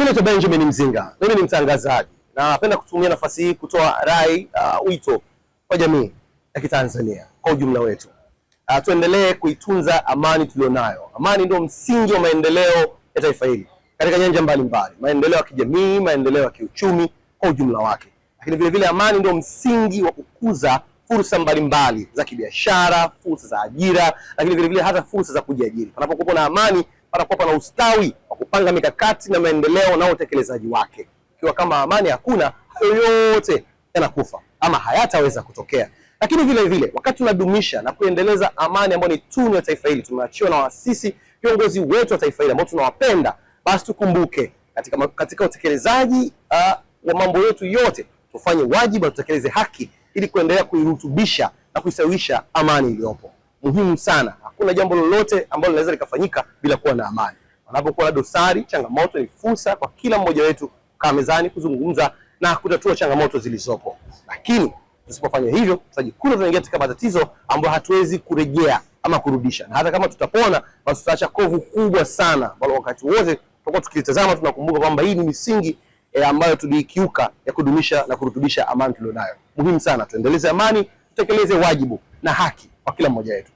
Mimi naitwa Benjamin Mzinga. Mimi ni mtangazaji na napenda kutumia nafasi hii kutoa rai, wito kwa jamii ya Kitanzania kwa ujumla wetu. Tuendelee kuitunza amani tulionayo. Amani ndio msingi wa maendeleo ya taifa hili katika nyanja mbalimbali, maendeleo ya kijamii, maendeleo ya kiuchumi kwa ujumla wake. Lakini vile vile amani ndio msingi wa kukuza fursa mbalimbali za kibiashara, fursa za ajira, lakini vile vile hata fursa za kujiajiri. Panapokuwa na amani, panakuwa na ustawi wa kupanga mikakati na maendeleo na utekelezaji wake. Ikiwa kama amani hakuna, hayo yote yanakufa ama hayataweza kutokea. Lakini vile vile wakati tunadumisha na kuendeleza amani ambayo ni tunu ya taifa hili, tumeachiwa na waasisi viongozi wetu wa taifa hili ambao tunawapenda, basi tukumbuke katika utekelezaji wa mambo yetu yote tufanye wajibu na tutekeleze haki ili kuendelea kuirutubisha na kuisawisha amani iliyopo. Muhimu sana. Hakuna jambo lolote ambalo linaweza likafanyika bila kuwa na amani. Wanapokuwa na dosari, changamoto, ni fursa kwa kila mmoja wetu kukaa mezani, kuzungumza na kutatua changamoto zilizopo. Lakini tusipofanya hivyo, tutajikuta tunaingia katika matatizo ambayo hatuwezi kurejea ama kurudisha. Na hata kama tutapona, basi tutaacha kovu kubwa sana ambalo wakati wote tutakuwa tukitazama tunakumbuka kwamba hii ni misingi ambayo tulikiuka ya kudumisha na kurutubisha amani tulionayo. Muhimu sana tuendeleze amani, tutekeleze wajibu na haki kwa kila mmoja wetu.